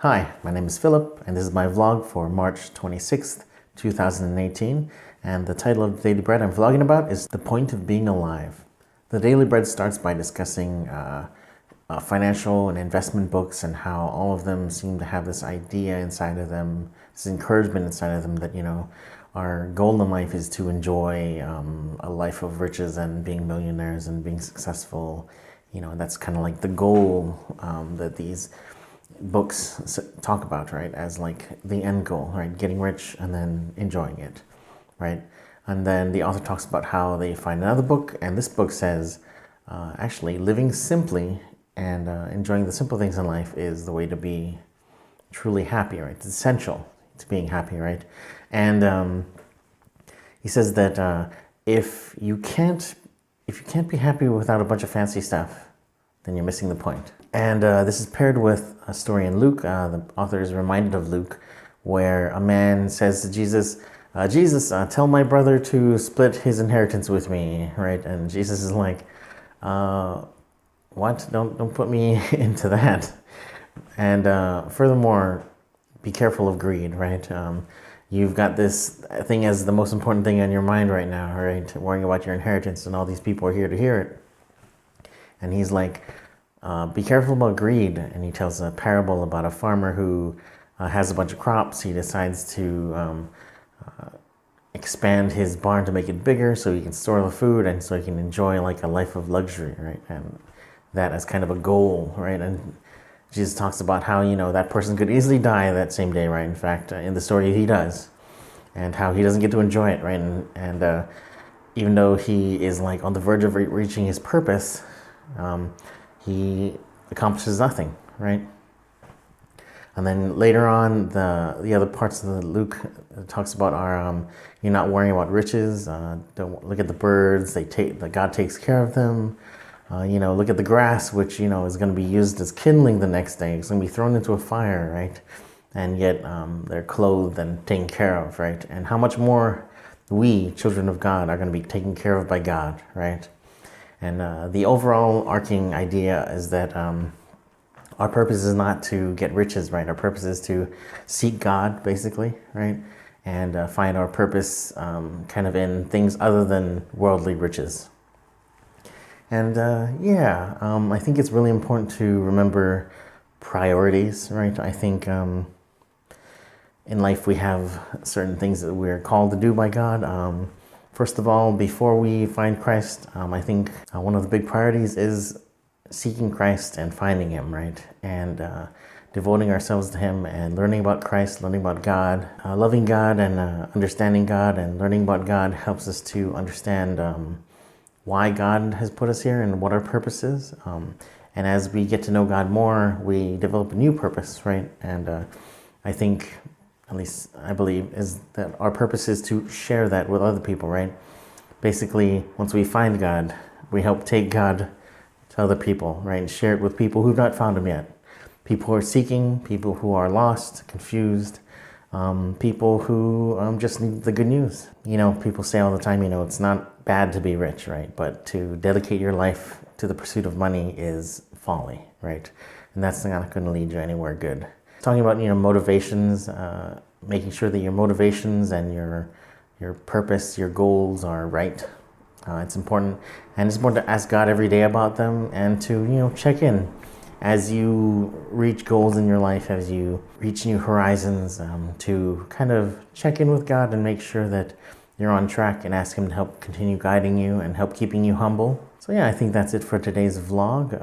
Hi, my name is Philip, and this is my vlog for March 26th, 2018. And the title of the Daily Bread I'm vlogging about is The Point of Being Alive. The Daily Bread starts by discussing financial and investment books and how all of them seem to have this idea inside of them, this encouragement inside of them that, our goal in life is to enjoy a life of riches and being millionaires and being successful. That's kind of like the goal that these books talk about, right, as like the end goal, right, getting rich and then enjoying it, right? And then the author talks about how they find another book, and this book says actually living simply and enjoying the simple things in life is the way to be truly happy, right? It's essential to being happy, right? And he says that if you can't be happy without a bunch of fancy stuff, then you're missing the point. And this is paired with a story in Luke. The author is reminded of Luke, where a man says to Jesus, Jesus, tell my brother to split his inheritance with me, right? And Jesus is like, what? Don't put me into that. And furthermore, be careful of greed, right? You've got this thing as the most important thing on your mind right now, right? Worrying about your inheritance, and all these people are here to hear it. And he's like, be careful about greed. And he tells a parable about a farmer who has a bunch of crops. He decides to expand his barn to make it bigger so he can store the food and so he can enjoy like a life of luxury, right? And that as kind of a goal, right? And Jesus talks about how, that person could easily die that same day, right? In fact, in the story he does, and how he doesn't get to enjoy it, right? And even though he is like on the verge of reaching his purpose, he accomplishes nothing, right? And then later on, the other parts of the Luke talks about are you're not worrying about riches. Don't look at the birds; God takes care of them. Look at the grass, which is going to be used as kindling the next day. It's going to be thrown into a fire, right? And yet they're clothed and taken care of, right? And how much more we, children of God, are going to be taken care of by God, right? And the overall arcing idea is that our purpose is not to get riches, right? Our purpose is to seek God, basically, right? And find our purpose kind of in things other than worldly riches. And I think it's really important to remember priorities, right? I think in life we have certain things that we're called to do by God. First of all, before we find Christ, I think one of the big priorities is seeking Christ and finding Him, right? And devoting ourselves to Him and learning about Christ, learning about God, loving God and understanding God, and learning about God helps us to understand why God has put us here and what our purpose is. And as we get to know God more, we develop a new purpose, right? And I think, at least I believe, is that our purpose is to share that with other people, right? Basically, once we find God, we help take God to other people, right? And share it with people who've not found Him yet. People who are seeking, people who are lost, confused, people who just need the good news. People say all the time, it's not bad to be rich, right? But to dedicate your life to the pursuit of money is folly, right? And that's not going to lead you anywhere good. Talking about, motivations, making sure that your motivations and your purpose, your goals are right. It's important. And it's important to ask God every day about them and to, check in as you reach goals in your life, as you reach new horizons, to kind of check in with God and make sure that you're on track and ask Him to help continue guiding you and help keeping you humble. So I think that's it for today's vlog.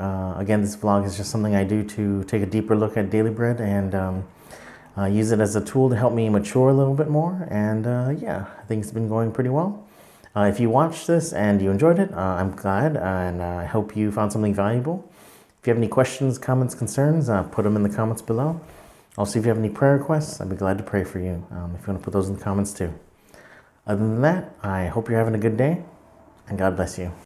Again, this vlog is just something I do to take a deeper look at Daily Bread and use it as a tool to help me mature a little bit more. And I think it's been going pretty well. If you watched this and you enjoyed it, I'm glad, and I hope you found something valuable. If you have any questions, comments, concerns, put them in the comments below. Also, if you have any prayer requests, I'd be glad to pray for you if you want to put those in the comments too. Other than that, I hope you're having a good day, and God bless you.